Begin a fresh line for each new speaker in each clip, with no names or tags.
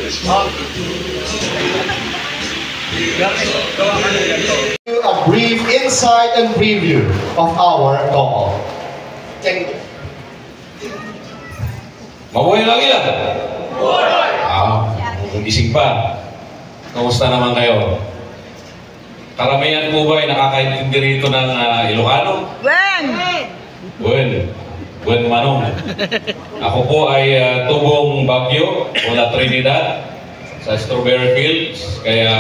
A brief insight and preview of our couple. Thank you.
Mabuhay lagi lang. Gising pa. Kamusta naman kayo? Karamihan po ba ay nakakaintindi rito ng Ilocano? Buen Manong. Ako po ay tubong Baguio, mula Trinidad, sa Strawberry Fields. Kaya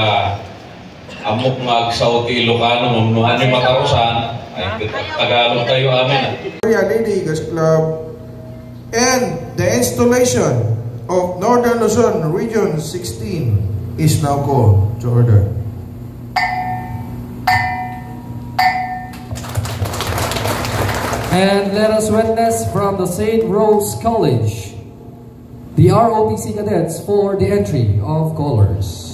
amok mag-Sauti Ilocano, mamunuhan yung matarusan, ay Tagalog tayo amin.
Lady Eagles Club and the installation of Northern Luzon Region 16 is now called to order.
And let us witness from the St. Rose College the ROTC cadets for the entry of colors.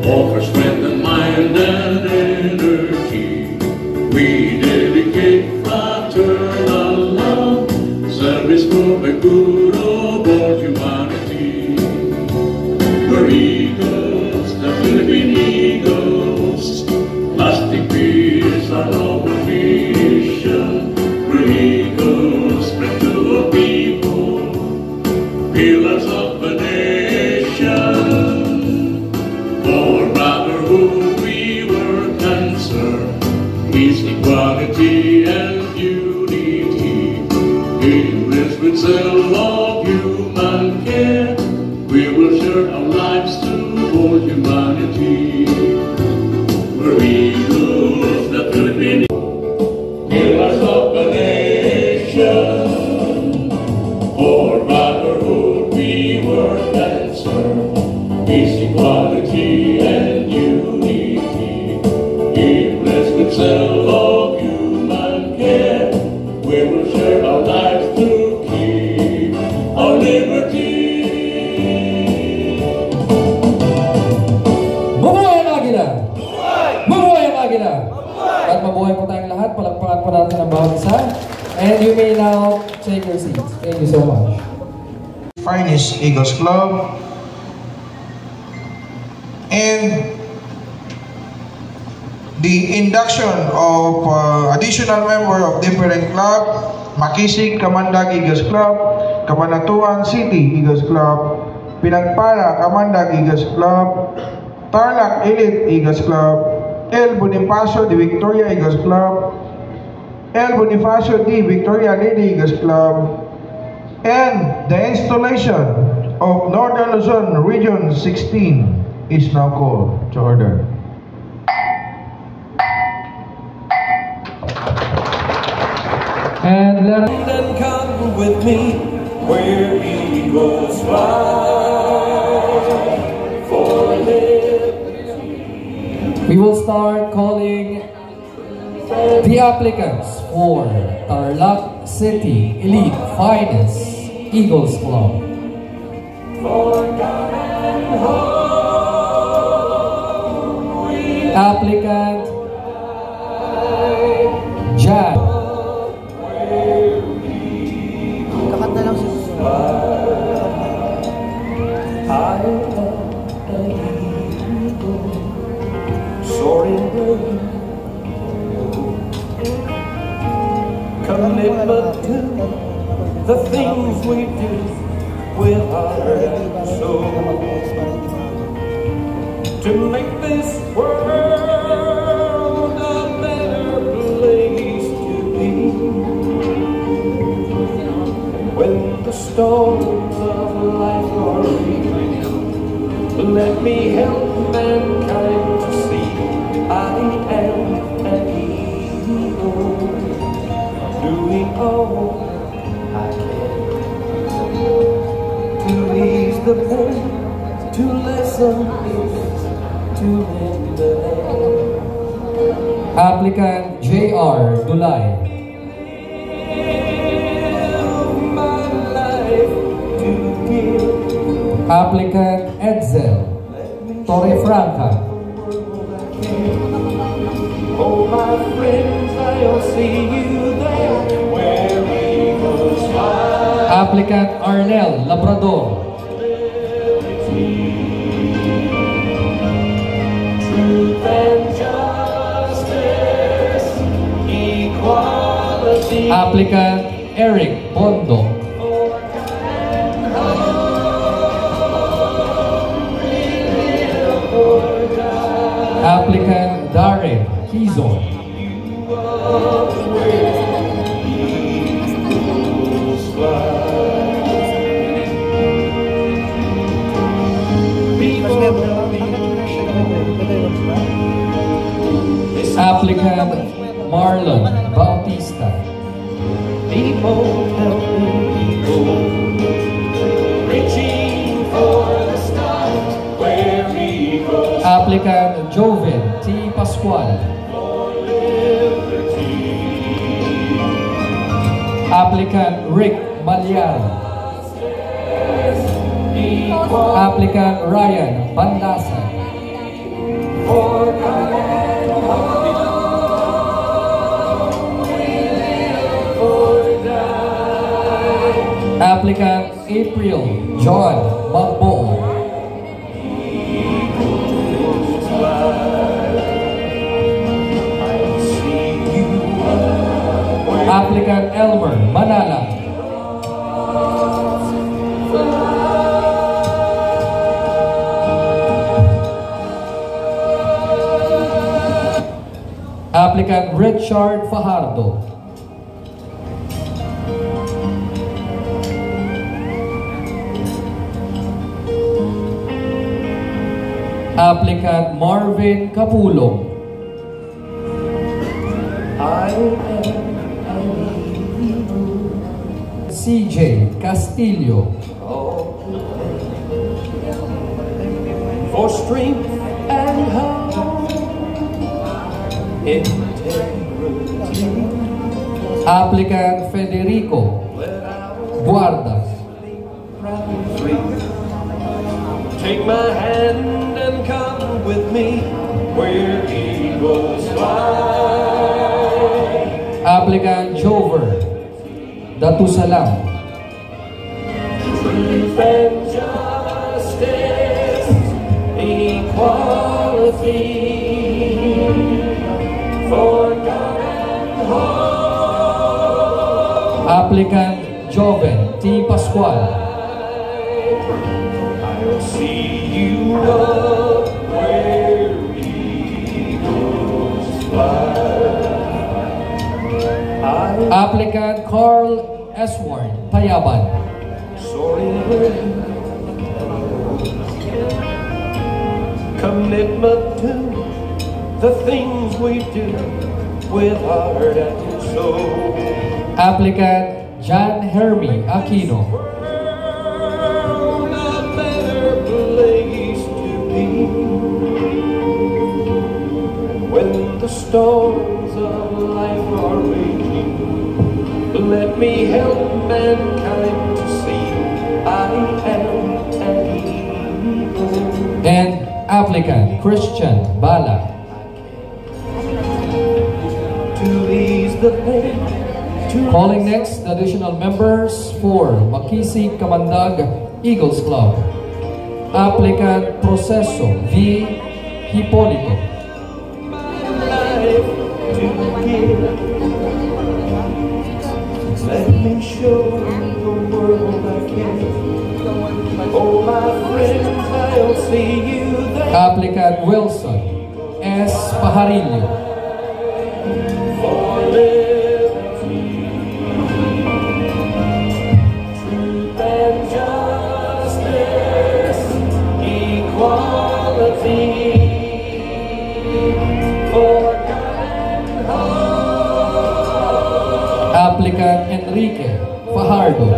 Offer strength and mind and energy. We dedicate fraternal love, service for the good of all humanity. We're eagles, the Philippine Eagles. Lasting peace are our mission. We're eagles, spread to a people, pillars of the nation. We were concerned, peace, equality, and unity. In this with self of human care, we will share our lives to all humanity. We're eagles, the Philippine pillars of the nation. For brotherhood we were concerned, peace, equality, and unity. In blessed with self of human care, we will share our lives to keep our liberty.
Mabuhay ang Agila! Mabuhay ang Agila! At mabuhay po tayong lahat. Palakpakan po natin ang bawat isa. And you may now take your seats. Thank you so much.
Finest Eagles Club and the induction of additional member of different club, Makisig Kamandag Eagles Club, Cabanatuan City Eagles Club, Pinagpala Kamandag Eagles Club, Tarlac Elite Eagles Club, El Bonifacio de Victoria Eagles Club, El Bonifacio de Victoria Lady Eagles Club, and the installation of Northern Luzon Region 16 is now called to order.
And let
us come with me where eagles fly for liberty.
we will start calling the applicants for Tarlac City Elite Finest Eagles Club.
For God and home.
Applicant Jack.
Commitment to the things we do with our heart and soul, to make this world a better place to be. When the storms of life are real, let me help mankind to see I am an eagle, doing all I can to ease the pain, to lessen peace, to mend the hand.
Applicant J.R. Dulay. Applicant Edsel Torrefranca.
Oh, my friends, I'll see you there where eagles fly.
Applicant Arnel Labrador.
Truth and justice, equality.
Applicant Eric Bondo. Applicant Darren Kizon. Applicant Marlon Bautista.
People helping people, reaching for the stars where eagles
Applicant Joven T. Pascual. Applicant Rick Malyari. Applicant Ryan Bandasa. Applicant April John Magboo. Applicant Elmer Manala. Applicant Richard Fajardo. Applicant Marvin Capulong. CJ Castillo.
for strength and hope, integrity.
Applicant Federico Guardas.
Take my hand and come with me where eagles fly.
Applicant Jover Datusalam.
Truth and justice, equality, for God and hope.
Applicant Joven T. Pascual.
I'll see you up where eagles fly.
Applicant Carl Esward Payaban.
Soaring commitment to the things we do with heart and soul.
Applicant John Hermie Aquino.
A better place to be when the storms of life are raging. Let me help mankind to see I am an eagle.
And applicant Christian Bala.
To ease the pain.
Calling next the additional members for Makisig Kamandag Eagles Club. Applicant Proceso V. Hipolito.
Life to give. Let me show the world I can. Oh, my friends, I'll see you there.
Applicant Wilson S. Pajarillo.
For liberty, truth and justice, equality, for God and hope.
Applicant Enrique Fajardo.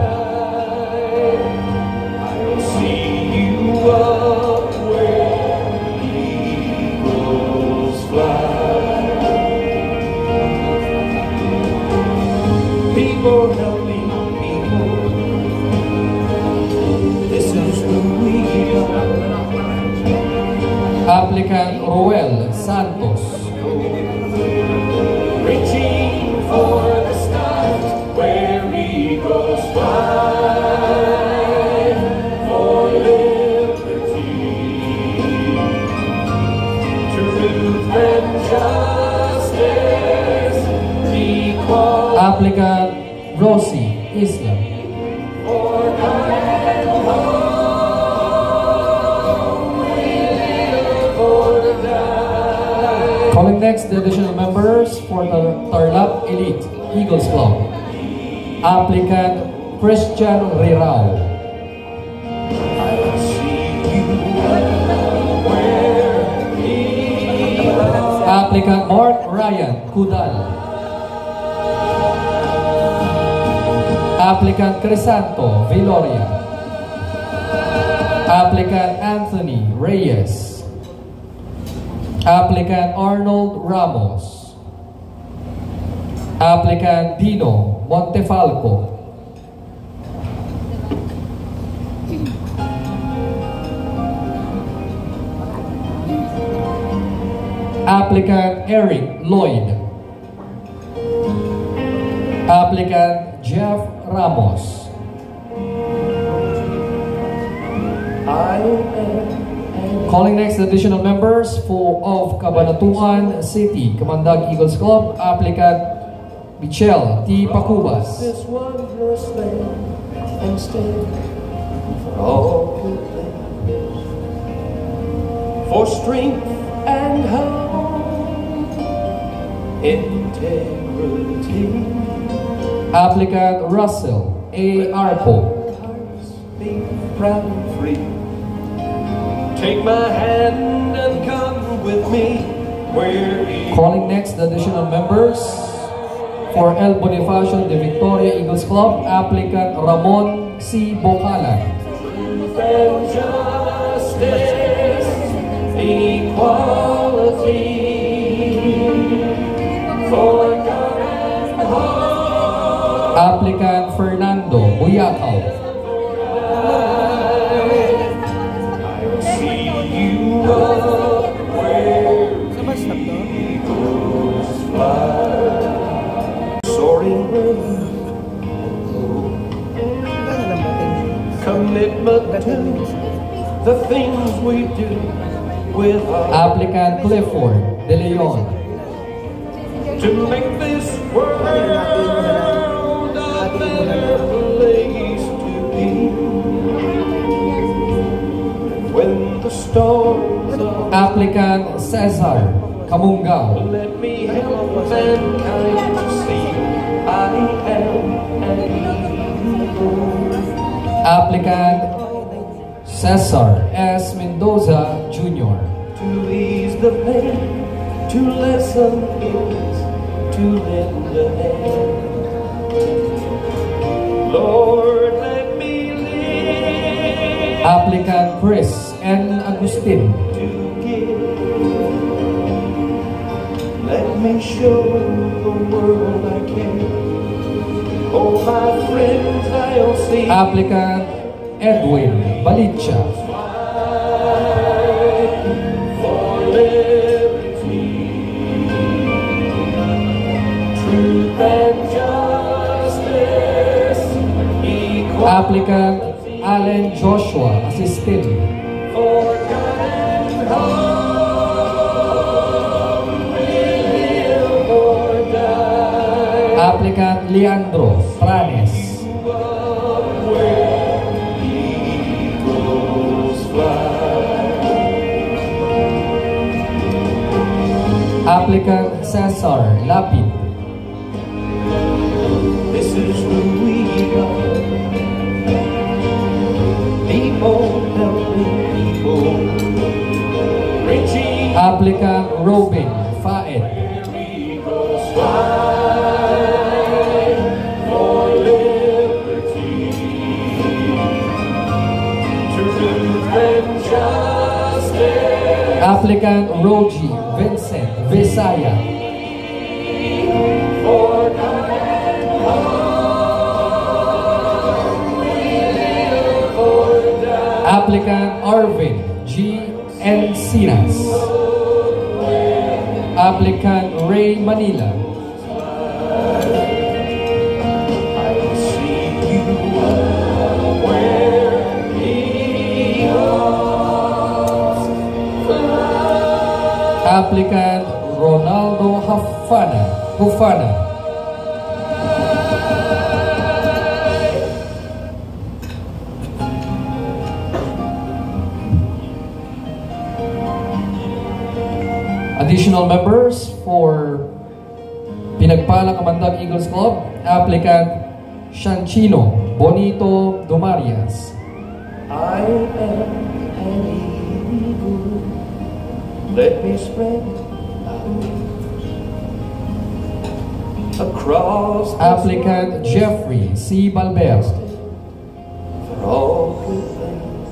I'll see you up where eagles fly. People helping people. This is who we
Applicant Roel Santos.
Reaching for the stars where eagles fly for liberty, truth and justice, equality.
Applicant Rosie Islam.
For God and home, we live or die.
Calling next the additional members for the Tarlac Elite Eagles Club. Applicant Christian Rirao.
I'll see you where he lies.
Applicant Mark Ryan Kudal. Applicant Crisanto Viloria. Applicant Anthony Reyes. Applicant Arnold Ramos. Applicant Dino Montefalco. Applicant Eric Lloyd. Applicant Jeff Ramos.
I am
Calling next additional members of Cabanatuan City Kamandag Eagles Club. Applicant Michelle T. Pacubas.
this wondrous land and stand for all good things, for strength and hope, integrity.
Applicant Russell A. Arco.
Hearts beat proud and free. Take my hand and come with me where he
Calling next the additional members for El Bonifacio de Victoria Eagles Club. Applicant Ramon C. Bocalan.
and justice, equality, for God and home.
Applicant Fernando Buyakaw.
I'll see you up where eagles fly, soaring bird. Commitment to the things we do with our
Applicant Clifford De Leon.
to make this world a better place to be. When the storms are,
Applicant Cesar Camungao.
let me help mankind to see I am an eagle.
Applicant Cesar S. Mendoza Jr.
To ease the pain, to lessen is to lend a hand. Lord, let me live
Applicant Chris N. Agustin.
to give. Let me show the world I can. Oh, my friends, I'll see.
Applicant Edwin Balicha.
For liberty, truth and justice, equality,
Applicant Allen Joshua Assistant.
for God and home, we live or die.
Applicant Leandro Franes.
Where eagles fly.
Applicant Cesar Lapid.
This is who we are. People helping people, reaching
Applicant Robin Faed.
eagles fly for liberty, truth and justice,
Applicant Rogi Vincent Visaya.
for God and home, we live or die.
Applicant Arvin G. Encinas. Applicant Ray Manila. Applicant Ronaldo Hufana. Additional members for Pinagpala Kamandag Eagles Club, applicant Shanchino Bonito Dumarias.
I am an eagle. Let me spread out across the
Applicant Jeffrey C. Balbert.
for all good things,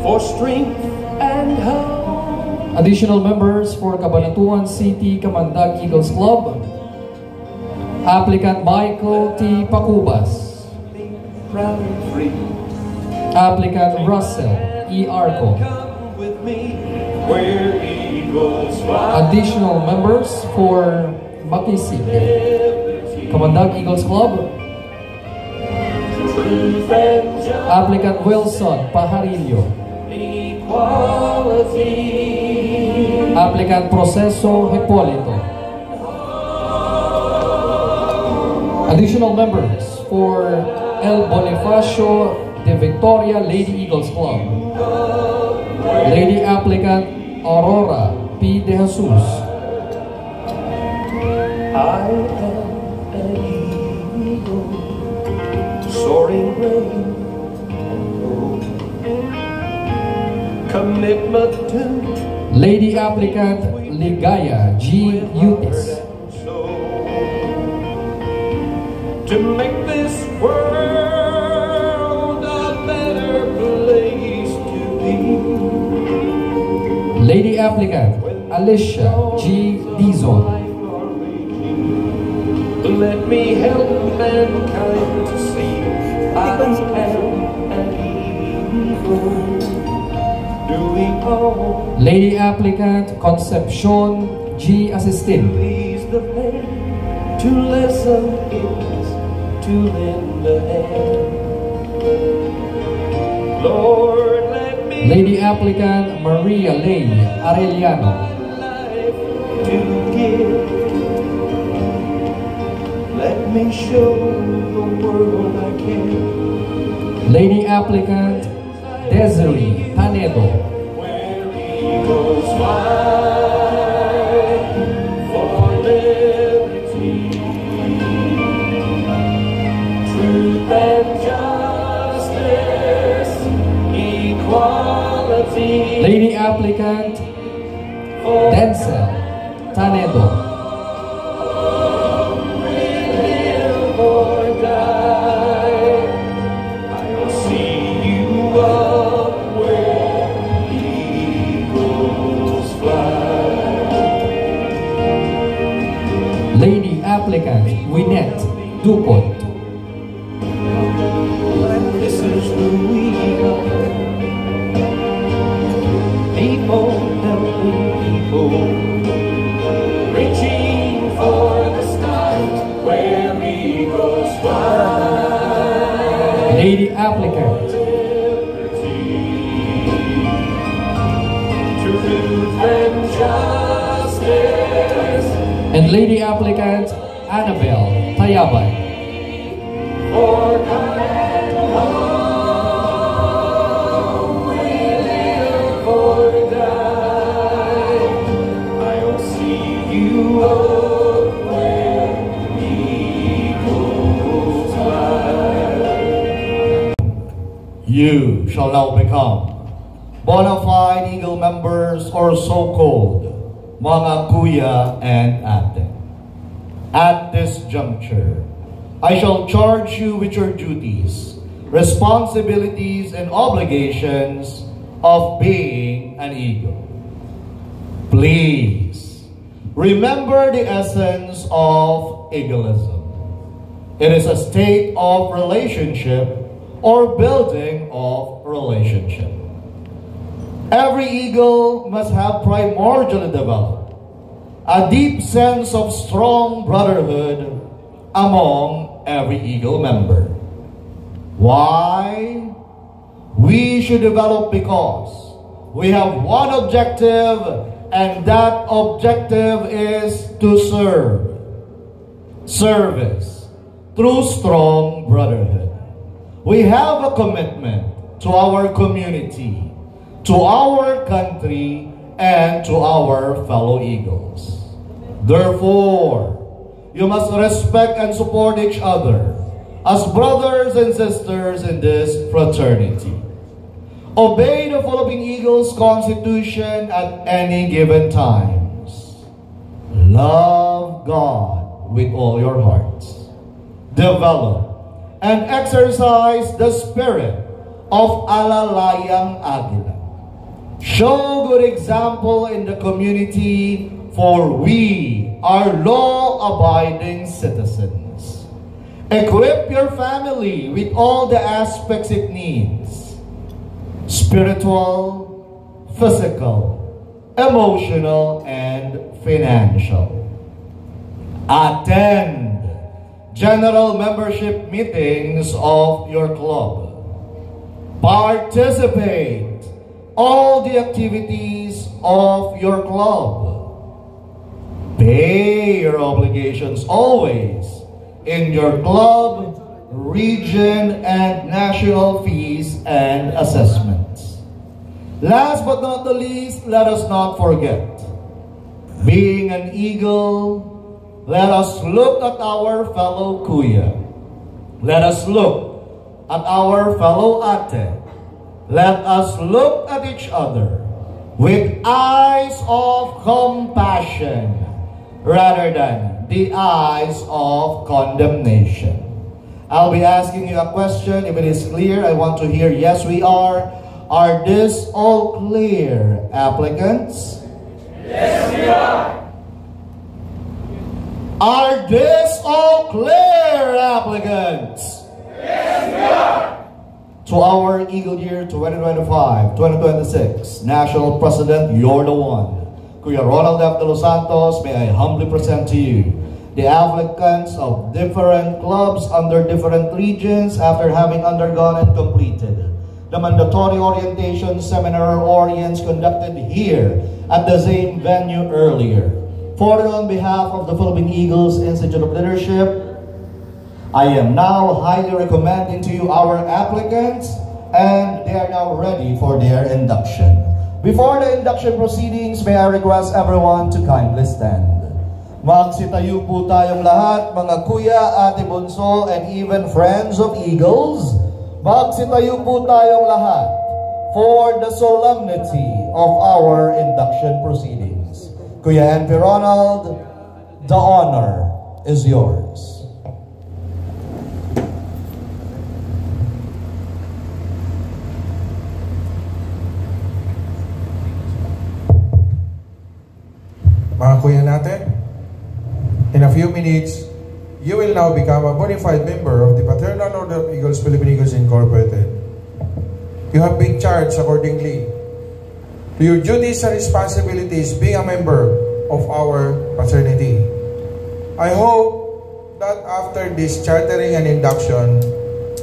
for strength and hope.
Additional members for Cabanatuan City Kamandag Eagles Club, applicant Michael T. Pacubas.
Proud and free.
Applicant Russell E. Arco.
Come with me where eagles fly.
Additional members for Makisig Kamandag Eagles Club,
Truth and justice,
applicant Wilson Pajarillo.
equality.
Applicant Proceso Hipolito. Additional members for El Bonifacio de Victoria Lady Eagles Club, lady applicant Aurora P. De Jesus.
I am an eagle, soaring great and low. Commitment to
Lady applicant Ligaya G. Utis.
to make this world a better place to be.
Lady applicant Alicia G. Dizon.
Let me help mankind to see I am an eagle, doing all
Lady applicant Concepcion G. Asistin.
please the pain. To listen is to lend a hand. Lord, let me
Lady applicant Maria Lay Arellano.
life to give. Let me show the world I can.
Lady applicant Desiree Tanedo.
Where eagles fly for liberty, truth and justice, equality.
Lady applicant Denzel Tanedo.
Live or die, I'll see you up where eagles fly.
Lady applicant Winette Dupont.
This is who we are. People helping people, reaching for the stars where eagles fly.
Lady applicant
Truth and justice
and lady applicant Annabelle Tayabay.
for command home. We live or die. I'll see you up where eagles fly.
You shall now become bona fide Eagle members, or so-called mga kuya and ate. At this juncture, I shall charge you with your duties, responsibilities, and obligations of being an Eagle. Please, remember the essence of Eagleism. It is a state of relationship or building of relationship. Every eagle must have primordially developed a deep sense of strong brotherhood among every eagle member. Why? We should develop because we have one objective, and that objective is to serve. Service through strong brotherhood. We have a commitment to our community, to our country, and to our fellow eagles. Therefore, you must respect and support each other as brothers and sisters in this fraternity. Obey the Philippine Eagles Constitution at any given times. Love God with all your hearts. Develop and exercise the spirit of Alalayang Agila. Show good example in the community, for we are law-abiding citizens. Equip your family with all the aspects it needs: spiritual, physical, emotional, and financial. Attend general membership meetings of your club. Participate all the activities of your club. Pay your obligations always in your club, region, and national fees and assessments. Last but not the least, let us not forget, being an eagle, let us look at our fellow kuya. Let us look at our fellow ate. Let us look at each other with eyes of compassion rather than the eyes of condemnation. I'll be asking you a question. If it is clear, I want to hear yes, we are. Are this all clear, applicants?
Yes, we are.
Are this all clear, applicants?
Yes, we are.
To our Eagle Year 2025-2026 National President, you're the one. Kuya Ronald F. De Los Santos, may I humbly present to you the applicants of different clubs under different regions after having undergone and completed the mandatory orientation seminar orients conducted here at the same venue earlier. Further, on behalf of the Philippine Eagles Institute of Leadership, I am now highly recommending to you our applicants, and they are now ready for their induction. Before the induction proceedings, may I request everyone to kindly stand. Magsitayo po tayong lahat, mga kuya, ate bunso, and even friends of Eagles. Magsitayo po tayong lahat for the solemnity of our induction proceedings. Kuya N.P. Ronald, the honor is yours.
Mga kuya natin, in a few minutes, you will now become a bona fide member of the Fraternal Order of Eagles, Philippine Eagles Incorporated. You have been charged accordingly to your duties and responsibilities being a member of our fraternity. I hope that after this chartering and induction,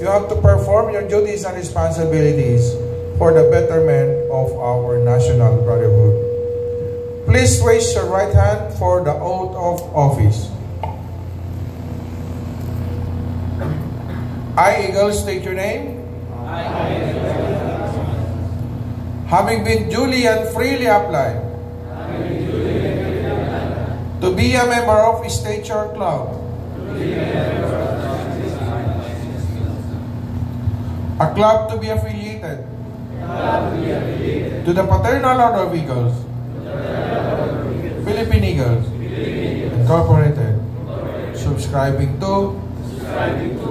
you have to perform your duties and responsibilities for the betterment of our national brotherhood. Please raise your right hand for the oath of office. I, Eagle, state your name. Having been duly and freely applied to be a member of Stature Club, a club to be affiliated to the Fraternal Order of Eagles, Philippine Eagles Incorporated, subscribing to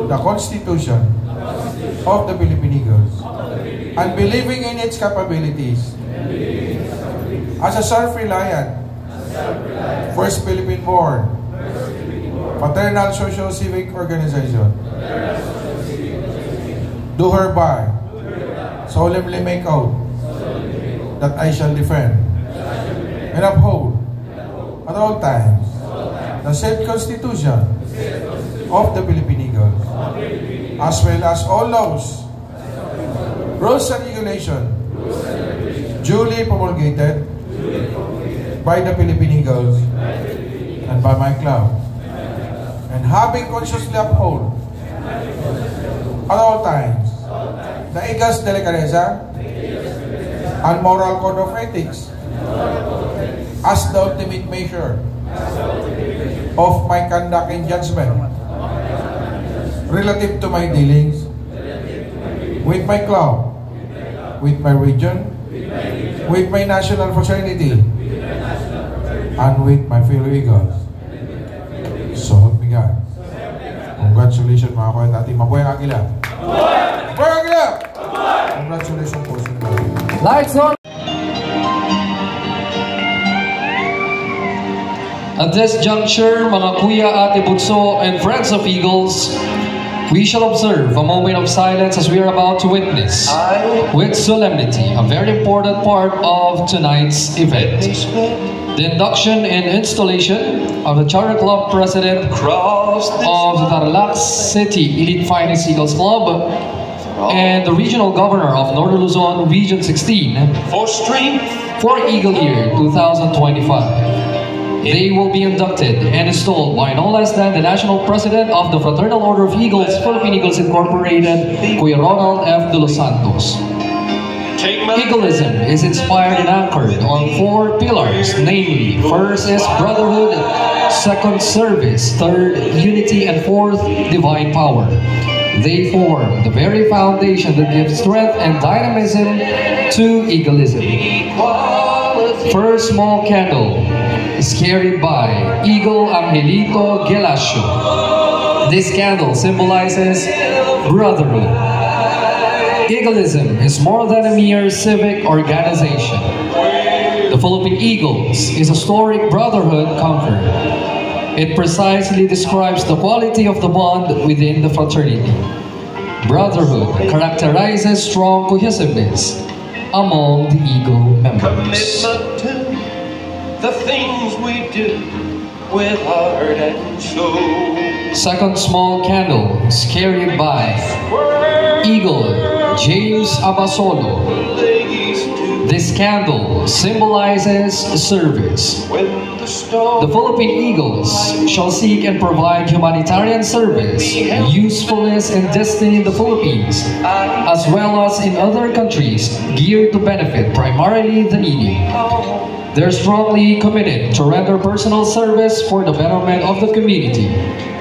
the Constitution of the Philippine Eagles, and believing in its capabilities as a self-reliant, first Philippine-born fraternal socio-civic organization, do hereby solemnly make oath that I shall defend and uphold at all times the said Constitution of the Philippine Eagles, as well as all laws, rules and regulations duly promulgated by the Philippine Eagles and by my club, and having consciously upheld at all times the Eagles delicadeza and moral code of ethics as the ultimate measure of my conduct and judgment relative to my dealings with my club, with my region, with my national fraternity, and with my fellow Eagles. So help me God. Congratulations mga kapatid natin. Mabuhay ang Agila! Mabuhay ang Agila! Congratulations po sa inyo.
Lights on! At this juncture, mga kuya, ate, bunso, and friends of Eagles, we shall observe a moment of silence as we are about to witness, with solemnity, a very important part of tonight's event. The induction and installation of the Charter Club President of the Tarlac City Elite Finest Eagles Club and the Regional Governor of Northern Luzon Region 16 for Eagle Year 2025. They will be inducted and installed by no less than the National President of the Fraternal Order of Eagles, Philippine Eagles Incorporated, Kuya Ronald F. de los Santos. Eagleism is inspired and anchored on 4 pillars, namely, first is brotherhood, second service, third unity, and fourth divine power. They form the very foundation that gives strength and dynamism to Eagleism. First small candle is carried by Eagle Angelito Gelasio. This candle symbolizes brotherhood. Eagleism is more than a mere civic organization. The Philippine Eagles is a historic brotherhood conquered. It precisely describes the quality of the bond within the fraternity. Brotherhood characterizes strong cohesiveness among the Eagle members.
Commitment to the things we do with heart and soul.
Second small candle is carried by Eagle James Abasolo. This candle symbolizes service. The Philippine Eagles shall seek and provide humanitarian service, usefulness, and destiny in the Philippines, as well as in other countries, geared to benefit primarily the needy. They're strongly committed to render personal service for the betterment of the community.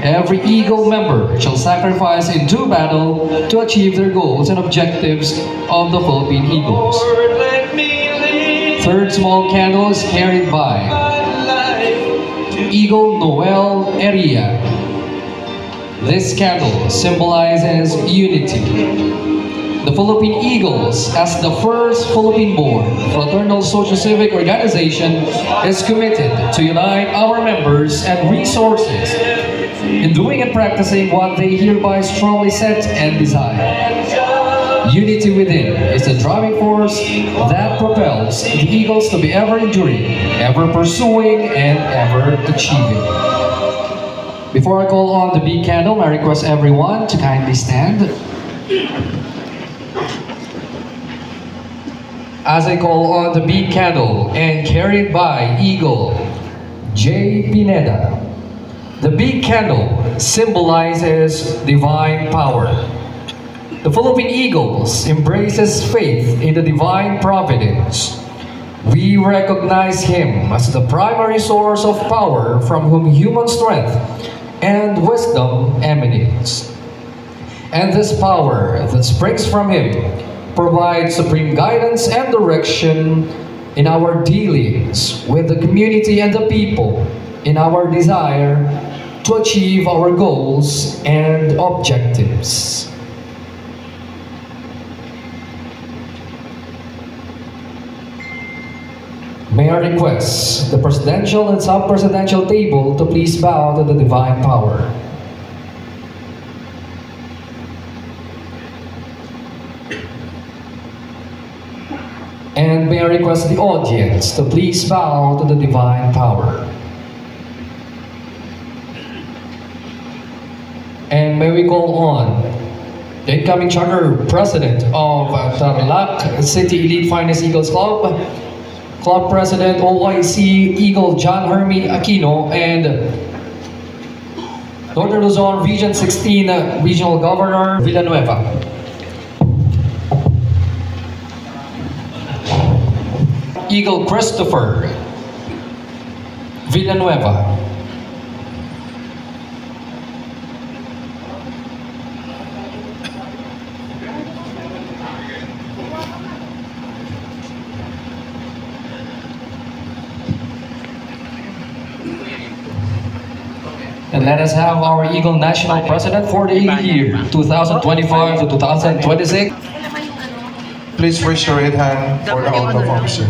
Every Eagle member shall sacrifice in due battle to achieve their goals and objectives of the Philippine Eagles. Third small candle is carried by Eagle Noel Eria. This candle symbolizes unity. The Philippine Eagles, as the first Philippine-born fraternal socio-civic organization, is committed to unite our members and resources in doing and practicing what they hereby strongly set and desire. Unity within is the driving force that propels the Eagles to be ever enduring, ever pursuing, and ever achieving. Before I call on the big candle, I request everyone to kindly stand. As I call on the big candle and carried by Eagle J. Pineda. The big candle symbolizes divine power. The Philippine Eagles embraces faith in the divine providence. We recognize him as the primary source of power from whom human strength and wisdom emanates. And this power that springs from him provides supreme guidance and direction in our dealings with the community and the people in our desire to achieve our goals and objectives. May I request the presidential and sub-presidential table to please bow to the divine power. And may I request the audience to please bow to the divine power. And may we call on the incoming charter president of Tarlac City Elite Finest Eagles Club, Club President OIC Eagle John Hermie Aquino, and Northern Luzon Region 16 Regional Governor Villanueva. Eagle Christopher Villanueva. And let us have our Eagle National President for the year 2025 to 2026.
Please raise your right hand for the oath of office.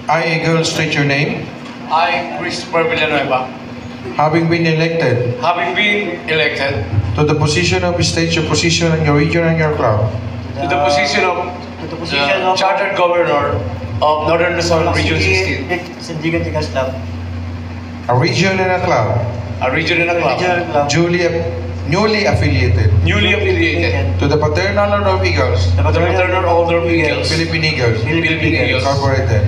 I, Eagle, state your name.
I, Christopher Villanueva,
Having been elected
having been elected
to the position of state your position in your region and your club,
to the position of Chartered Governor of Northern Luzon Region 16,
a region and a club,
a region and a club,
newly affiliated
newly affiliated
to the Paternal Order of Eagles,
to the Paternal Order of Eagles,
Philippine Eagles,
Philippine Eagles,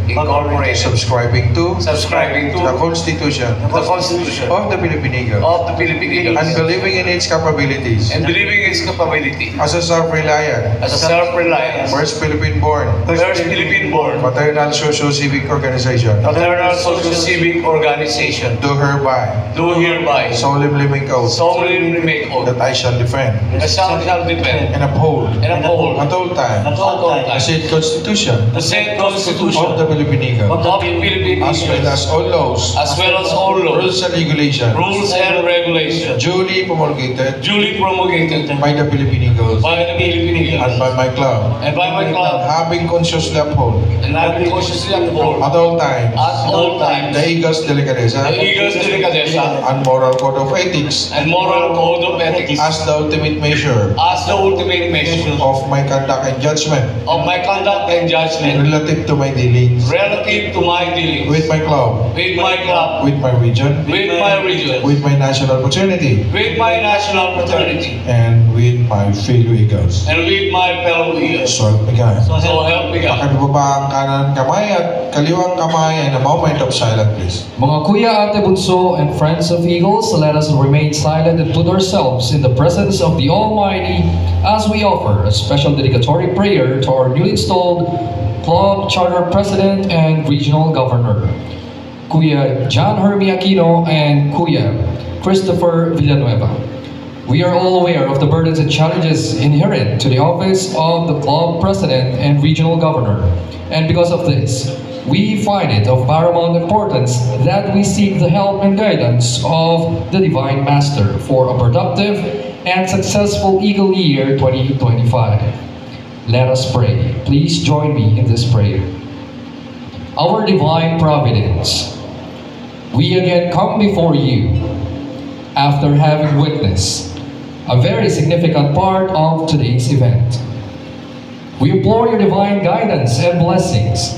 Incorporated, subscribing to the Constitution
the Constitution
of the Philippine Eagles,
of the Philippine Eagles,
and believing in its capabilities
and believing in its capability
as a self-reliant,
as a self-reliant,
first Philippine-born,
first Philippine-born,
fraternal socio-civic organization,
fraternal social-civic organization,
do hereby
hereby
solemnly make oath
solemnly make oath
that I shall defend
that shall defend
and uphold
and uphold
at all times
at all
the
times
said Constitution
the said Constitution
of the Philippine Eagle,
of the Philippine
as well
Eagles,
as all laws,
as well as all laws,
rules and regulations
rules and regulations
duly promulgated
duly promulgated
by the Philippine Eagles
by the Philippine
and
Eagles
by my club,
and by my club,
having consciously uphold
and I will consciously uphold
at all times
at all times
the Eagles delicadeza
the Eagles delicadeza
and moral code of ethics
and moral code of ethics
as the ultimate measure
as the ultimate measure
of my conduct and judgment
of my conduct and judgment
relative to my dealings
relative to my dealings
with my club,
with my club,
with my region,
with my region,
with my national fraternity,
with my national fraternity,
and with my fellow Eagles.
and with my fellow Eagles.
So help me God.
So help me God.
Pakibaba ang kanan kamay at kaliwang kamay and a moment of silence, please.
Mga kuya, ate, bunso, and friends of Eagles, let us remain silent and put ourselves in the presence of the Almighty as we offer a special dedicatory prayer to our newly installed Club Charter President and Regional Governor, Kuya John Hermie Aquino and Kuya Christopher Villanueva. We are all aware of the burdens and challenges inherent to the office of the Club President and Regional Governor, and because of this, we find it of paramount importance that we seek the help and guidance of the Divine Master for a productive and successful Eagle Year 2025. Let us pray. Please join me in this prayer. Our Divine Providence, we again come before you after having witnessed a very significant part of today's event. We implore your divine guidance and blessings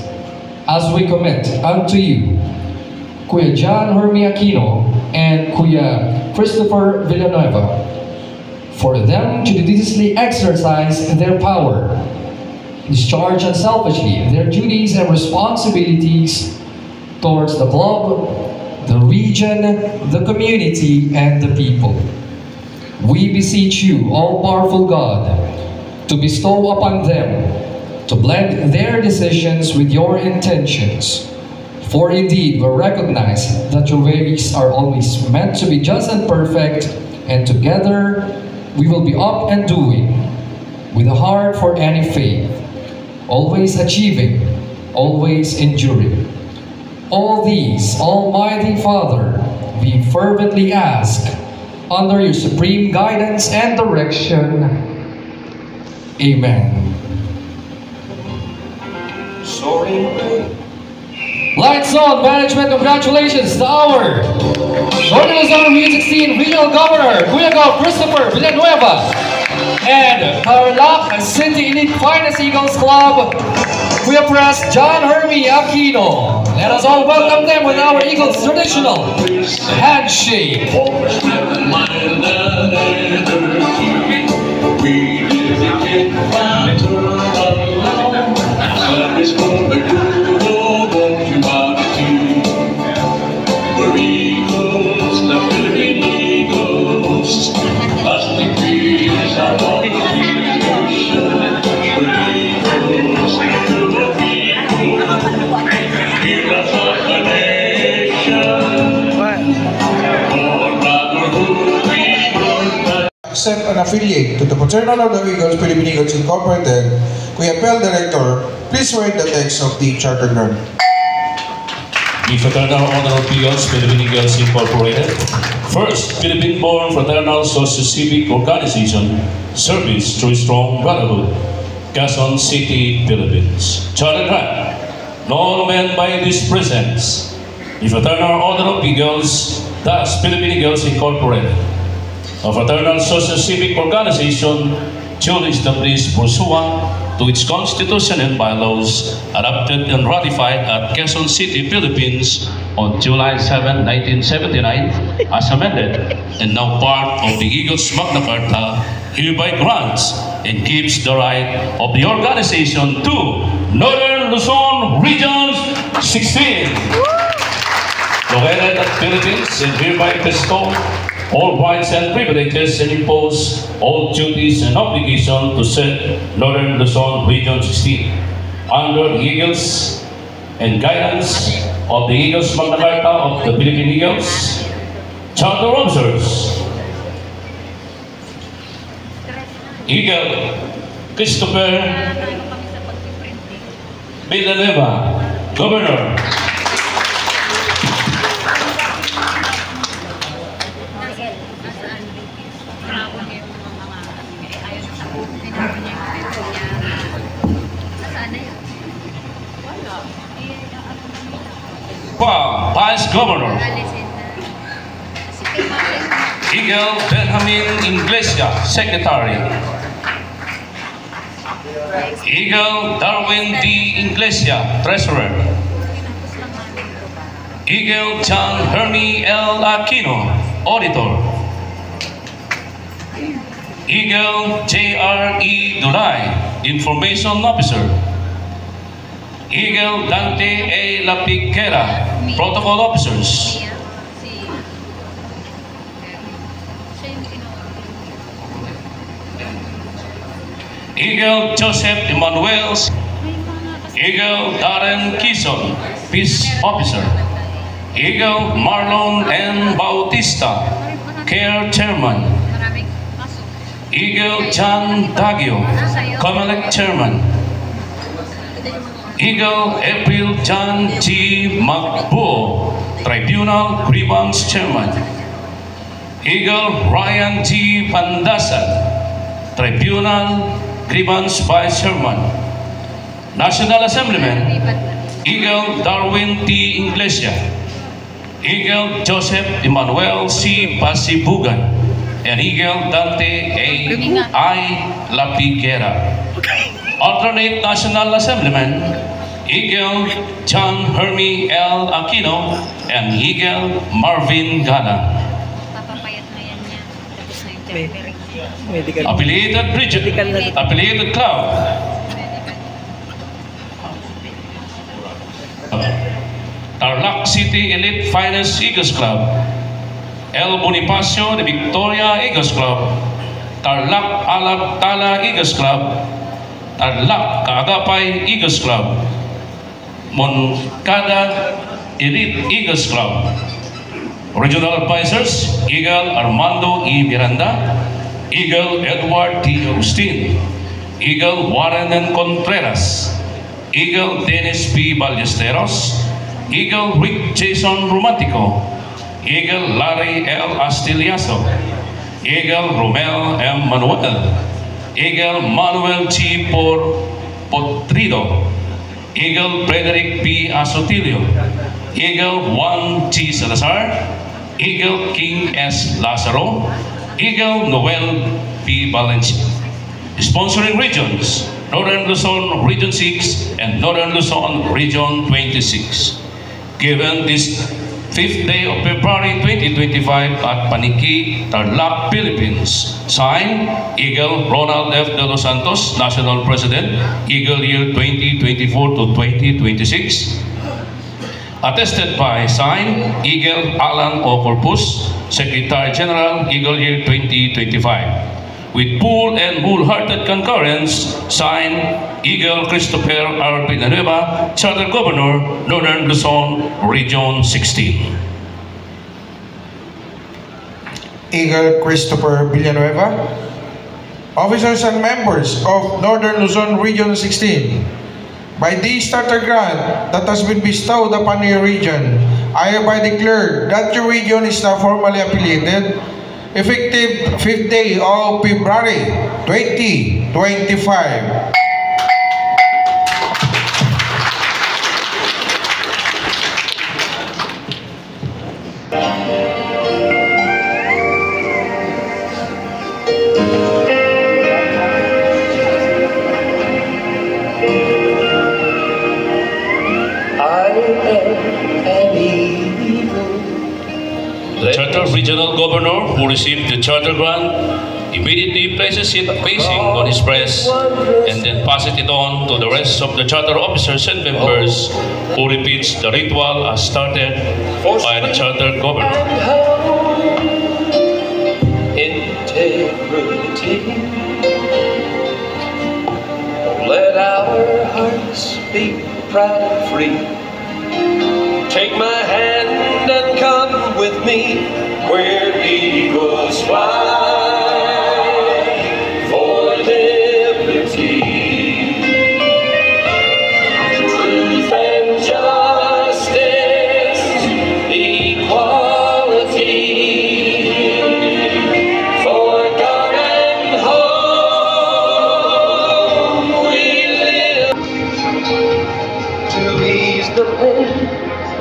as we commit unto you Kuya John Hermie Aquino and Kuya Christopher Villanueva for them to judiciously exercise their power, discharge unselfishly their duties and responsibilities towards the club, the region, the community, and the people. We beseech you, all-powerful God, to bestow upon them, to blend their decisions with your intentions. For indeed, we recognize that your ways are always meant to be just and perfect, and together we will be up and doing, with a heart for any faith, always achieving, always enduring. All these, Almighty Father, we fervently ask, under your supreme guidance and direction. Amen. Lights on, management, congratulations to our Northern Luzon Region 16 Regional Governor, Kuya Christopher Villanueva. And Tarlac City Elite Finest Eagles Club, we have pressed John Hermie Aquino. Let us all welcome them with our Eagles traditional handshake.
Accept an affiliate to the Fraternal Order of Eagles, Philippine Eagles Incorporated, Kuya Pel Director, please read the text of the charter grant.
The Fraternal Order of Eagles, Philippine Eagles Incorporated, first Philippine-born fraternal socio-civic organization, service through strong brotherhood, Quezon City, Philippines. Charter grant, known men by this presence, the Fraternal Order of Eagles, thus Philippine Eagles Incorporated, a fraternal socio-civic organization duly established pursuant to its constitution and bylaws, adopted and ratified at Quezon City, Philippines on July 7, 1979, as amended, and now part of the Eagles Magna Carta, hereby grants and gives the right of the organization to Northern Luzon Region 16, located at Philippines, and hereby bestow all rights and privileges and impose all duties and obligations to said Northern Luzon Region 16 under the Eagles and guidance of the Eagles Magna Carta of the Philippine Eagles, Charter Officers, Eagle Christopher Villanueva, Governor. Vice Governor Eagle Benjamin Inglesia, Secretary. Eagle Darwin D. Inglesia, Treasurer. Eagle John Hermie L. Aquino, Auditor. Eagle J.R.E. Dulay, Information Officer. Eagle Dante A. Lapiguera, Protocol Officers. Eagle Joseph Emmanuel. Eagle Darren Kison, Peace Officer. Eagle Marlon N. Bautista, Care Chairman. Eagle John Dagio, Comelec Chairman. Eagle April John G. Magbuo, Tribunal Grievance Chairman. Eagle Ryan G. Pandasan, Tribunal Grievance Vice Chairman. National Assemblyman Eagle Darwin T. Inglesia. Eagle Joseph Emmanuel C. Pasibugan, and Eagle Dante A. I. Lapiguera. Alternate National Assemblyman Eagle John Hermie L. Aquino and Eagle Marvin Gala. Affiliated region, affiliated club. Tarlac City Elite Finest Eagles Club. El Bonifacio de Victoria Eagles Club. Tarlac Alagtala Eagles Club. Tarlac Kaagapay Eagles Club. Moncada Elite Eagles Club. Regional Advisors Eagle Armando E. Miranda, Eagle Edward T. Agustin, Eagle Warren N. Contreras, Eagle Dennis P. Ballesteros, Eagle Rick Jason Romantico, Eagle Larry L. Astiliaso, Eagle Romel M. Manuel, Eagle Manuel G. Potrido, Eagle Frederick P. Asotilio, Eagle Juan G. Salazar, Eagle King S. Lazaro, Eagle Noel P. Valencia. Sponsoring regions, Northern Luzon Region 6 and Northern Luzon Region 26. Given this 5th day of February 2025 at Paniki, Tarlac, Philippines. Signed, Eagle Ronald F. De Los Santos, National President, Eagle Year 2024 to 2026. Attested by, signed, Eagle Alan O. Corpus, Secretary General, Eagle Year 2025. With full and wholehearted concurrence, signed, Eagle Christopher R. Villanueva, Charter Governor, Northern Luzon, Region 16.
Eagle Christopher Villanueva, officers and members of Northern Luzon Region 16. By this charter grant that has been bestowed upon your region, I hereby declare that your region is now formally affiliated, effective 5th day of February 2025.
The Charter Regional Governor who received the charter grant immediately places it facing on his breast and then passes it on to the rest of the charter officers and members who repeats the ritual as started by the charter governor.
Integrity. Let our hearts be proud and free. Take my hand and come with me where eagles fly for liberty. Truth and justice, equality, for God and home we live. To ease the pain,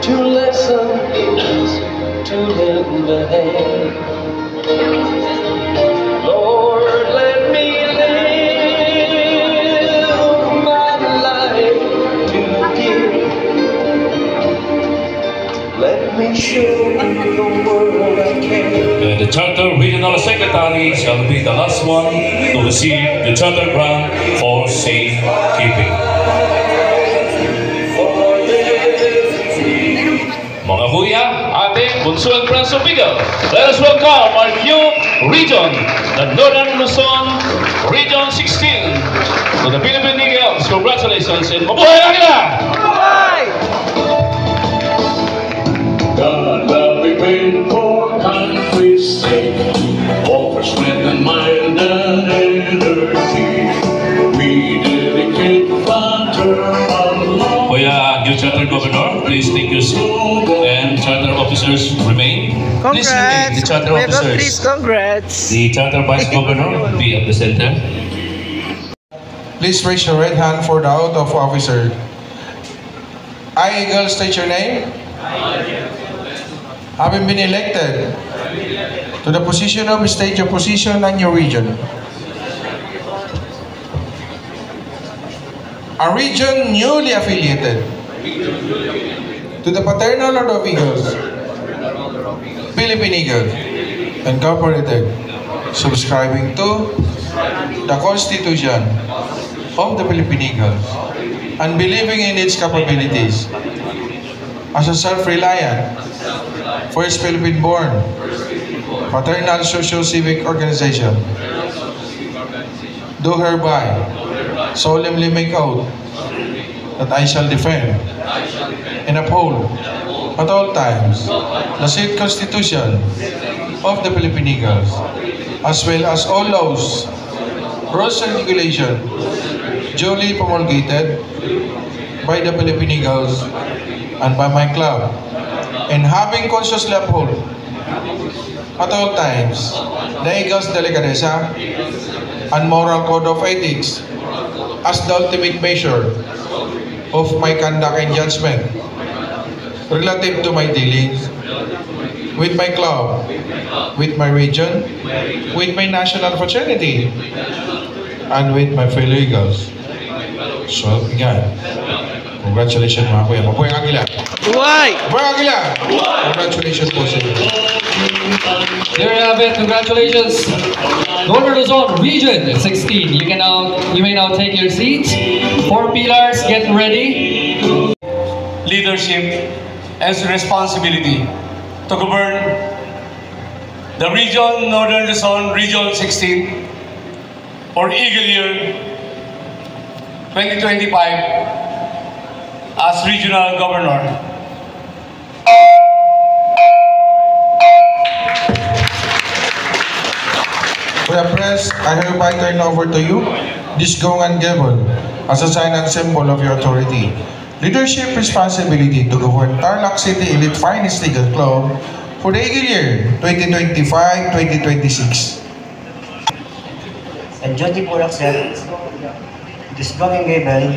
to lessen is to lend a hand. Lord, let me live my life to give. Let me show the world I can.
The Charter Regional Secretary shall be the last one to receive the charter grant for safekeeping. Mga kuya, ate, bunso and friends of Eagle, let us welcome our new region, the Northern Luzon Region 16, to the Philippine Eagles. Congratulations and mabuhay Agila!
God will be paid for country's sake, all for strength and mind and energy. We dedicate Frontier alone.
Kuya, new Charter Governor, please take your seat. And Charter officers remain. Please remain, the Charter officers.
Congrats.
The Charter Vice Governor be at the center.
Please raise your right hand for the oath of officer. I, Eagle, state your name. Having been elected to the position of state your position and your region. A region newly affiliated to the Fraternal Order of Eagles, Philippine Eagle, Incorporated, subscribing to the Constitution of the Philippine Eagles and believing in its capabilities as a self-reliant, first Philippine-born, fraternal socio-civic organization, do hereby solemnly make oath that I shall defend and uphold at all times the said Constitution of the Philippine Eagles, as well as all laws, rules and regulations duly promulgated by the Philippine Eagles and by my club, and having consciously uphold at all times the Eagles' delicadeza and moral code of ethics as the ultimate measure of my conduct and judgment relative to my dealings with my club, with my region, with my national fraternity, and with my fellow Eagles. So, again, congratulations mga kuya. Mabuhay ang Aguila. Mabuhay ang Aguila. Congratulations po sa inyo.
There you have it. Congratulations. Northern Luzon Region 16. You may now take your seats. 4 pillars, get ready.
Leadership and responsibility to govern the region Northern Luzon Region 16 for Eagle Year 2025 as Regional Governor.
Kuya Pres, I hereby turn over to you this gong and gavel as a sign and symbol of your authority. Leadership responsibility to govern Tarlac City Elite Finest Eagle Club for the Eagle Year 2025-2026.
And duty for accept this gong and gavel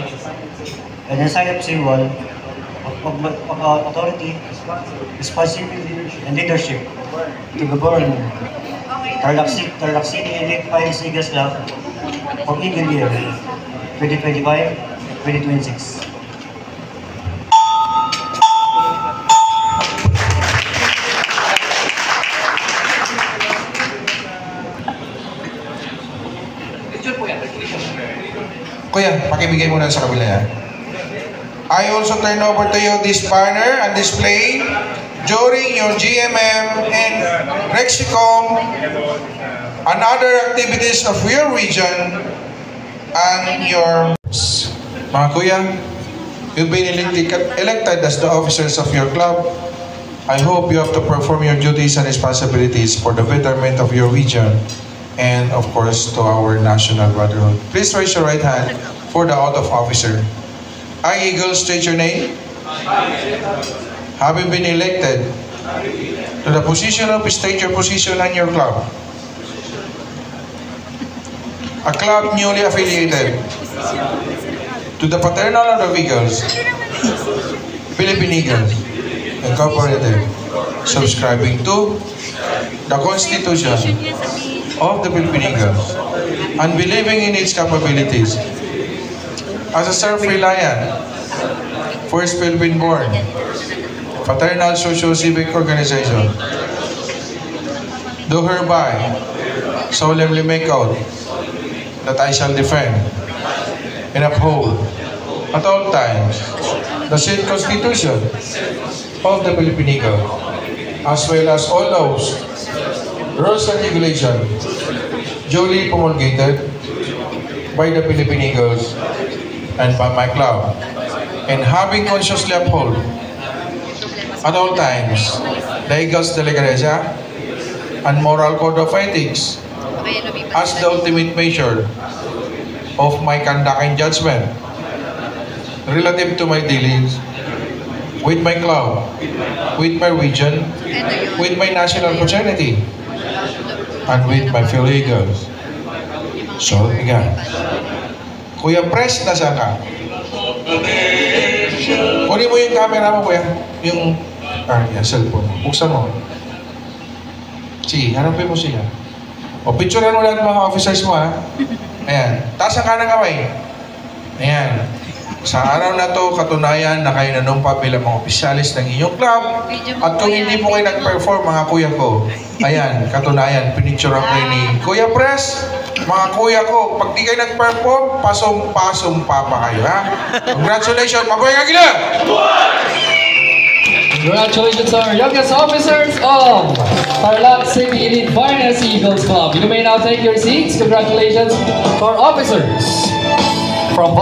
and a sign of symbol of authority, responsibility, and leadership to govern Tarlac City Elite Finest Eagle Club for Eagle Year 2025-2026.
Kuya, pakibigay muna sa kabila yan. I also turn over to you this banner and display during your GMM and Rexicom and other activities of your region and your... Mga kuya, you've been elected as the officers of your club. I hope you have to perform your duties and responsibilities for the betterment of your region and of course to our national brotherhood. Please raise your right hand for the oath of officer. I, Eagles, state your name. Having been elected to the position of state your position and your club. A club newly affiliated to the Fraternal Order of Eagles, Philippine Eagles, Incorporated, subscribing to the Constitution of the Philippine Eagles and believing in its capabilities as a self-reliant, first Philippine-born, fraternal socio-civic organization, do hereby solemnly make out that I shall defend and uphold at all times the said Constitution of the Philippine Eagle, as well as all those rules and regulations duly promulgated by the Philippine Eagles and by my club, and having consciously uphold at all times the Eagles Delegacia and moral code of ethics as the ultimate measure of my conduct and judgment relative to my dealings with my club, with my region, with my national fraternity, and with my fellow Eagles. So, again, Kuya Pres, nasa ka? Kunin mo yung camera mo, kuya. Yung cellphone. Buksan mo. Sige, harapin mo sila. O, picturean mo lahat mga officers mo, ha? Ayan. Taas ang kanang kamay. Ayan. Sa araw na to, katunayan na kayo nanumpa bilang mga opisyalis ng inyong club. At kung hindi po kayo nag-perform, mga kuya ko, ayan, katunayan, pinicturean kayo ni Kuya Pres. Mga kuya ko, pag di kayo nag-perform, pasong-pasong pa kayo, ha? Congratulations! Mabuhay ka gila!
Congratulations, our youngest officers of Tarlac City Elite Finest Eagles Club. You may now take your seats. Congratulations to our officers from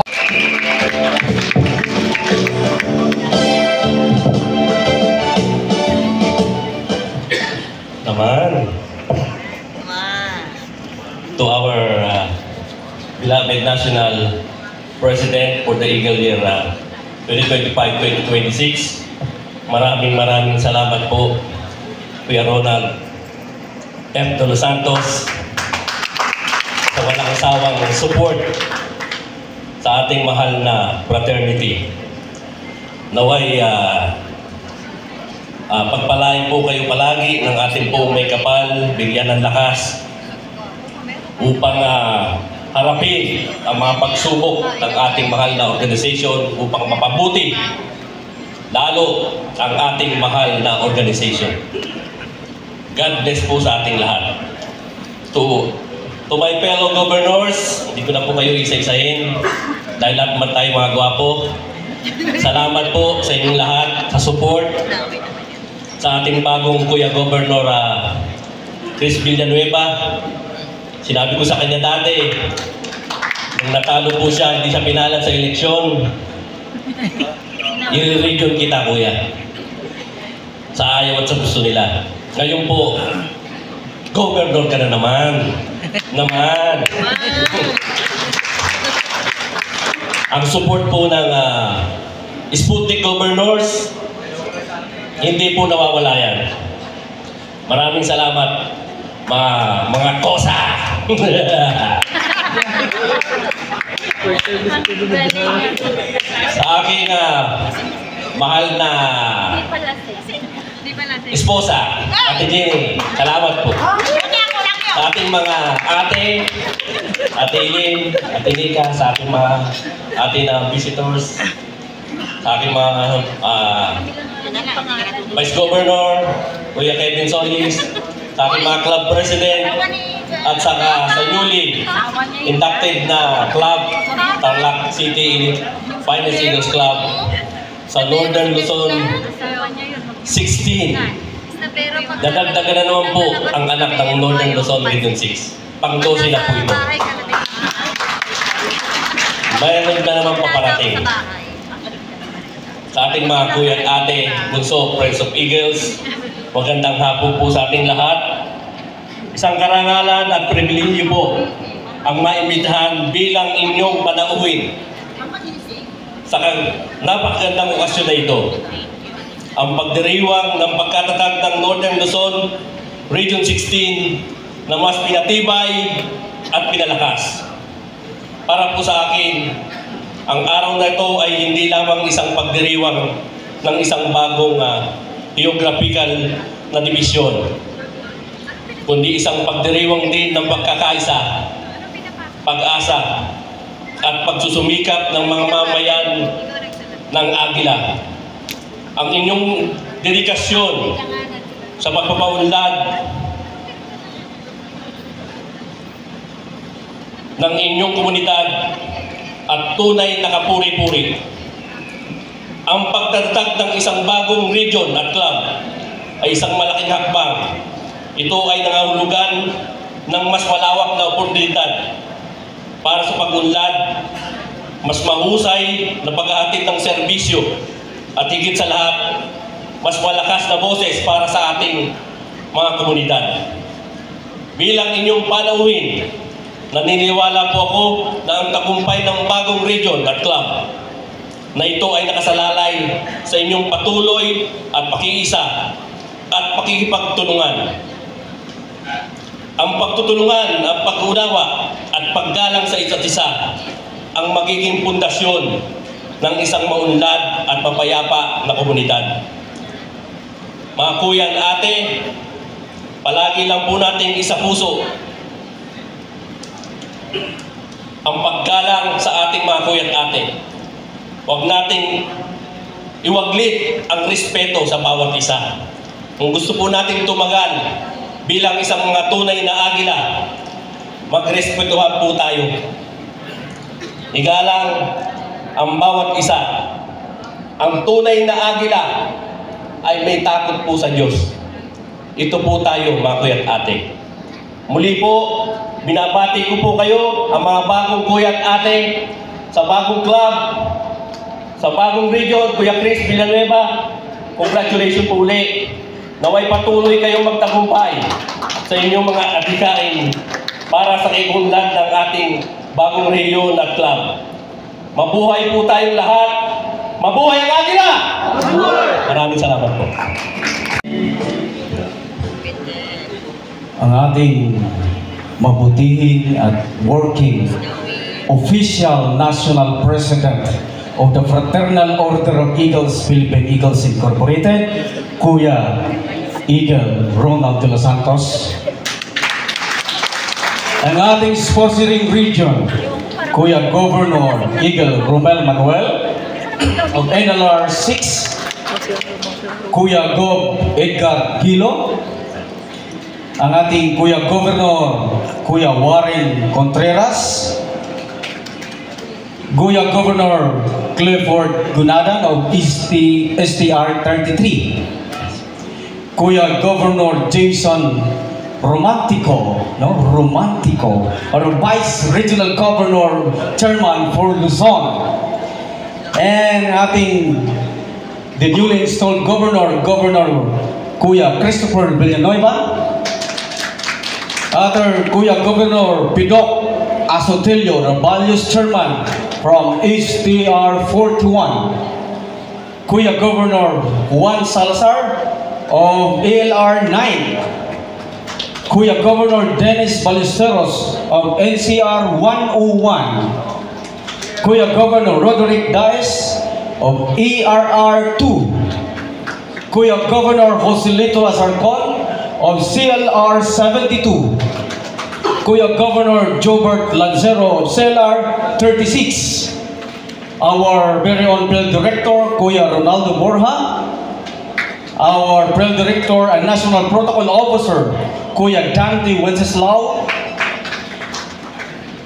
naman to our beloved National President for the Eagle Year 2025-2026. Maraming salamat po, Kuya Ronald F. De Los Santos, sa walang sawang support sa ating mahal na fraternity. Naway pagpalain po kayo palagi ng ating pong may kapal, bigyan ng lakas upang harapin ang mga pagsubok ng ating mahal na organisasyon upang mapabuti lalo ang ating mahal na organisasyon. God bless po sa ating lahat. To my fellow governors, hindi ko na po kayo isa-isahin dahil lahat man tayo mga gwapo. Salamat po sa inyong lahat sa support sa ating bagong Kuya Governor Chris Villanueva. Sinabi ko sa kanya dati, nung natalo po siya, hindi siya pinalat sa eleksyon, i-region kita, Kuya. Sa ayaw at sa gusto nila. Ngayon po, Governor ka na naman. Ang support po ng Sputnik Governors, hindi po nawawala yan. Maraming salamat, mga kosa! Sa aking mahal na esposa, Ate Jenny, salamat po. Sa ating mga ate, Ate Eileen, Ate Nika, sa ating mga ate na visitors, sa aking mga Vice Governor, Kuya Kevin Solis, sa aking mga club president, at saka sa newly inducted na club, Tarlac City Finest Eagles Club, sa Northern Luzon 16. Dadagdagan na naman po ang anak ng Northern Luzon Region 6. Pang-12 na po ito. Mayroon na naman paparating. Sa ating mga kuya at ate, bunso, Friends of Eagles, magandang hapon po sa ating lahat. Isang karangalan at pribilehyo po ang maimbitahan bilang inyong panauhin sa napakagandang okasyon na ito. Ang pagdiriwang ng pagkatatag ng Northern Luzon Region 16 na mas pinatibay at pinalakas. Para po sa akin, ang araw na ito ay hindi lamang isang pagdiriwang ng isang bagong geographical na dibisyon, kundi isang pagdiriwang din ng pagkakaisa, pag-asa, at pagsusumikap ng mga mamayan ng Agila. Ang inyong dedikasyon sa pagpapaunlad ng inyong komunidad at tunay na kapuri-puri. Ang pagtatag ng isang bagong region at club ay isang malaking hakbang. Ito ay nangahulugan ng mas malawak na oportunidad para sa pag-unlad, mas mahusay na paghahatid ng serbisyo, at higit sa lahat, mas malakas na boses para sa ating mga komunidad. Bilang inyong panauhin, naniniwala po ako na ang tagumpay ng bagong region at club na ito ay nakasalalay sa inyong patuloy at pakiisa at pakikipagtulungan. Ang pagtutulungan, ang pag-unawa at paggalang sa isa't isa ang magiging pundasyon ng isang maunlad at mapayapa na komunidad. Mga kuya at ate, palagi lang po nating isa puso ang paggalang sa ating mga kuya at ate. Huwag nating iwaglit ang respeto sa bawat isa. Kung gusto po nating tumagal bilang isang mga tunay na Agila, magrespetuhan po tayo. Igalang ang bawat isa. Ang tunay na Agila ay may takot po sa Diyos. Ito po tayo, mga kuya at ate. Muli po, binabati ko po kayo, ang mga bagong kuya at ate, sa bagong club, sa bagong region, Kuya Chris Villanueva. Congratulations po uli. Naway patuloy kayong magtagumpay sa inyong mga adhikain para sa iunlad ng ating bagong region at club. Mabuhay po tayong lahat. Mabuhay ang Agila! Maraming salamat po.
Ang ating mabutihin at working official national president of the Fraternal Order of Eagles, Philippine Eagles Incorporated, Kuya Eagle Ronald de los Santos. ang ating sponsoring region, Kuya Governor Eagle Romel Manuel of NLR 6, Kuya Gov Edgar Hilo, ang ating Kuya Governor Kuya Warren Contreras, Kuya Governor Clifford Gunadan of STR 33, Kuya Governor Jason Romantico, or Vice Regional Governor Chairman for Luzon, and ating the newly installed Governor Kuya Christopher Villanueva, other Kuya Governor Pidok Asotelio, the Values Chairman from HDR 41, Kuya Governor Juan Salazar of ALR 9, Kuya Governor Dennis Ballesteros of NCR 101, Kuya Governor Roderick Daes of ERR 2, Kuya Governor Joselito Azarcon of CLR 72, Kuya Governor Jobert Lancero of CLR 36, our very own Bill Director, Kuya Ronaldo Borja, our Bill Director and National Protocol Officer, Kuya Dante Wenceslao,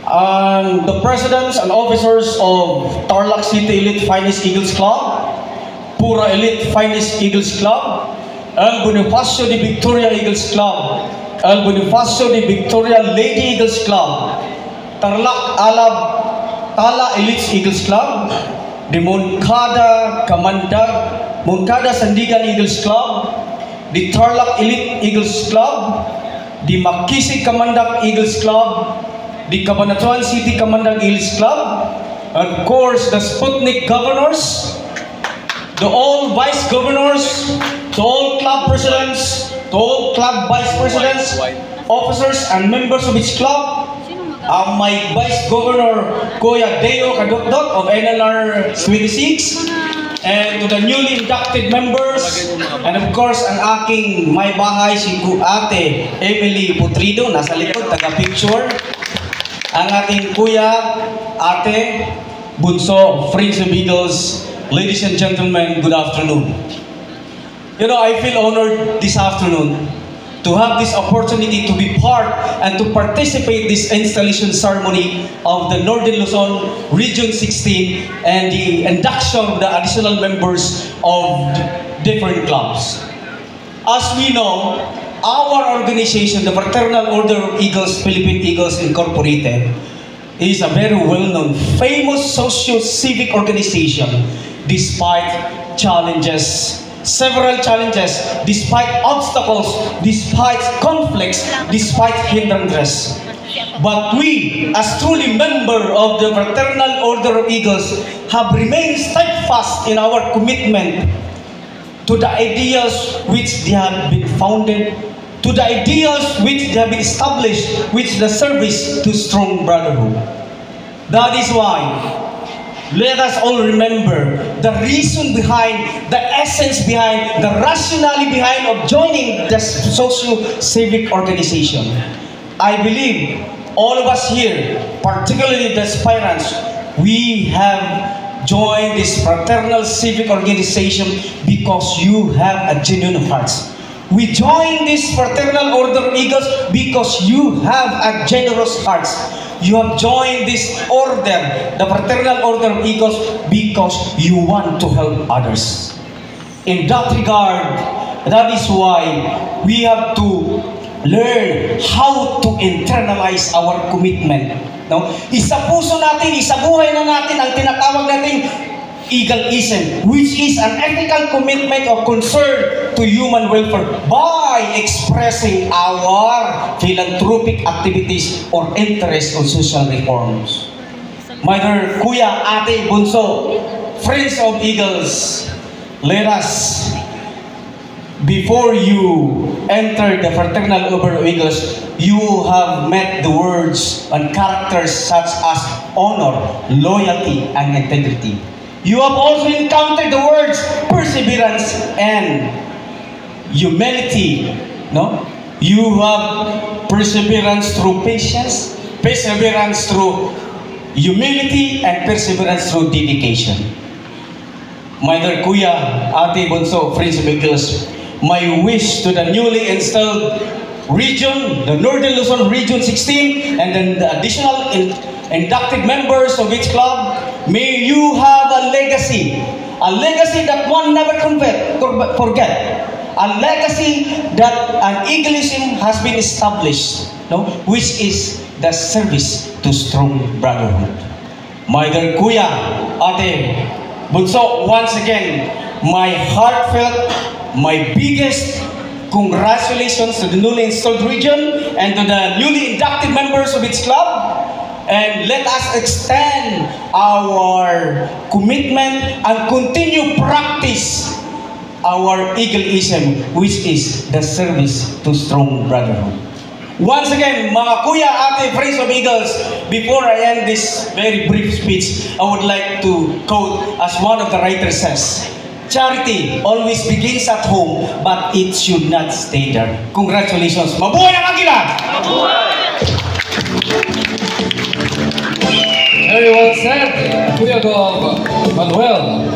and the Presidents and Officers of Tarlac City Elite Finest Eagles Club, Pura Elite Finest Eagles Club, El Bonifacio de Victoria Eagles Club, El Bonifacio de Victoria Lady Eagles Club, Tarlac Alab Tala Elite Eagles Club, the Moncada Sandigan Eagles Club, the Tarlac Elite Eagles Club, the Makisig Kamandag Eagles Club, the Cabanatuan City Kamandag Eagles Club, and of course the Sputnik Governors, the all Vice Governors, the all Club Presidents, the all Club Vice Presidents, officers and members of each club, my Vice Governor Kuya Deo Kadotdot of NLR 26, and to the newly inducted members, and of course ang aking may bahay si Ate Emily Putrido, nasa likod, taga-picture, ang ating Kuya, Ate, Bunso, Friends of Eagles. Ladies and gentlemen, good afternoon. You know, I feel honored this afternoon to have this opportunity to be part and to participate this installation ceremony of the Northern Luzon Region 16 and the induction of the additional members of different clubs. As we know, our organization, the Fraternal Order of Eagles, Philippine Eagles Incorporated, is a very well-known, famous socio-civic organization despite challenges, several challenges, despite obstacles, despite conflicts, despite hindrances. But we, as truly member of the Fraternal Order of Eagles, have remained steadfast in our commitment to the ideals which they have been founded, to the ideals which they have been established, which the service to strong brotherhood. That is why let us all remember the reason behind, the essence behind, the rationale behind of joining this socio-civic organization. I believe all of us here, particularly the aspirants, we have joined this fraternal civic organization because you have a genuine heart. We join this Fraternal Order of Eagles because you have a generous heart. You have joined this order, the Fraternal Order of Eagles, because you want to help others. In that regard, that is why we have to learn how to internalize our commitment. No? Isa puso natin, isa buhay na natin ang tinatawag nating Eagleism, which is an ethical commitment of concern to human welfare by expressing our philanthropic activities or interest on social reforms. My dear Kuya, Ate, Bunso, Friends of Eagles, let us, before you enter the Fraternal Order of Eagles, you have met the words and characters such as honor, loyalty, and integrity. You have also encountered the words perseverance and humility, no? You have perseverance through patience, perseverance through humility, and perseverance through dedication. My dear Kuya, Ate Bunso, Friends of Eagles, my wish to the newly installed region, the Northern Luzon Region 16, and then the additional inducted members of each club, may you have a legacy that one never forget, a legacy that an Eagleism has been established, no? Which is the service to strong brotherhood. My dear Kuya, Ate Bunso, once again, my heartfelt, my biggest congratulations to the newly installed region and to the newly inducted members of its club. And let us extend our commitment and continue practice our Eagleism, which is the service to strong brotherhood. Once again, mga Kuya, Ate, Friends of Eagles, before I end this very brief speech, I would like to quote as one of the writers says, "Charity always begins at home, but it should not stay there." Congratulations. Mabuhay ang Agila!
Very well said, Kuya Gov Manuel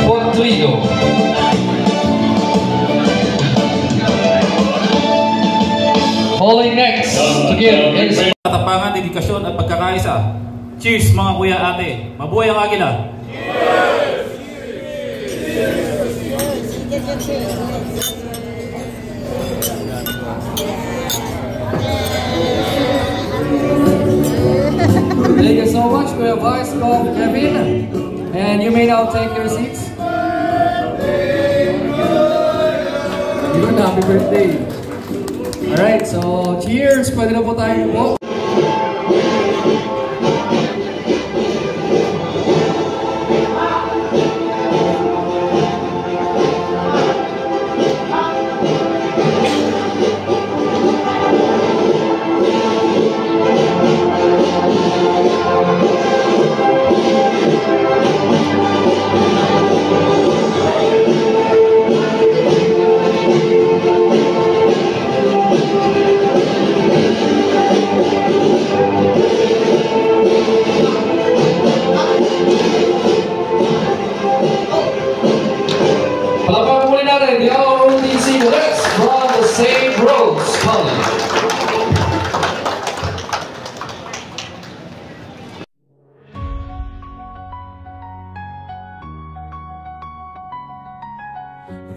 Portuido. Calling next to give his
katapangan, dedikasyon at pagkakaisa. Cheers mga Kuya, Ate. Mabuhay ang Agila.
Thank you so much, Kuya Vice Gov Kevin. And you may now take your seats. Yun, happy birthday. Alright, so cheers! Pwede na po tayo po.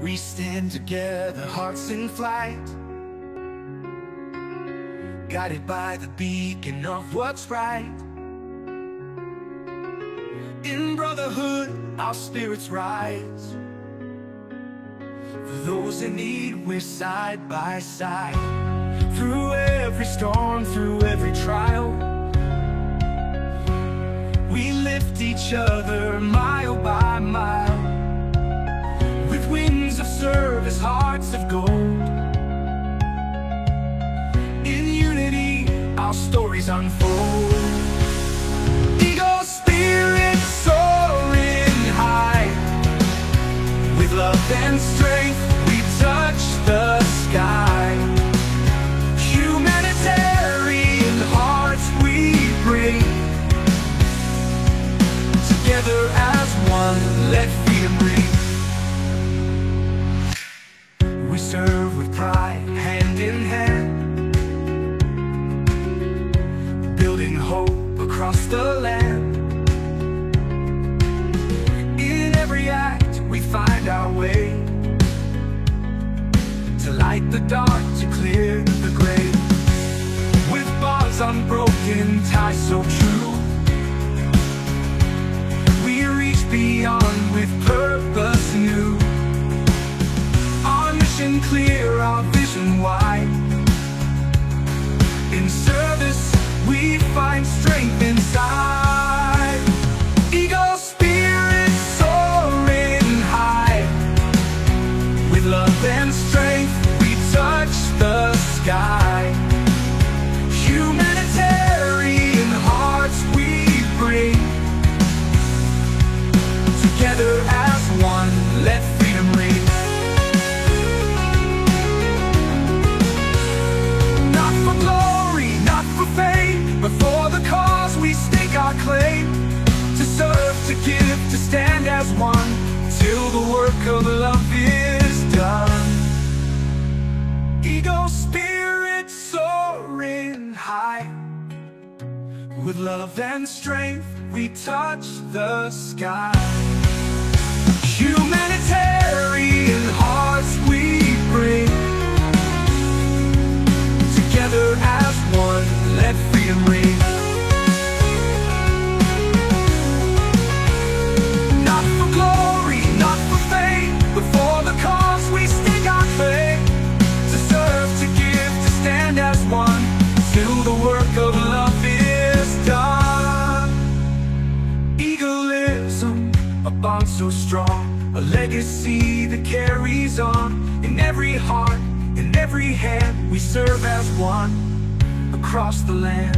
We stand together, hearts in flight, guided by the beacon of what's right. In brotherhood, our spirits rise. For those in need, we're side by side. Through every storm, through every trial, we lift each other mile by mile. With wings of service, hearts of gold, in unity, our stories unfold. Eagle spirit soaring high, with love and strength we touch the sky. Humanitarian hearts we bring, together as one, let freedom ring. We serve with pride, hand in hand, building hope across the land. In every act we find our way, to light the dark, to clear the gray. With bonds unbroken, ties so true, we reach beyond with purpose new. Clear, our vision wide. In service, we find strength inside. Eagle spirit soaring high, with love and strength we touch the sky. Humanitarian hearts we bring, together as one, let freedom ring. of love is done. Eagle spirit soaring high, with love and strength we touch the sky. Humanitarian hearts we bring, together as one, let freedom ring. Not for glory, not for fame, but for the cause we stake our claim. To serve, to give, to stand as one, till the work of love is done. Eagleism, a bond so strong, a legacy that carries on. In every heart, in every hand, we serve as one across the land.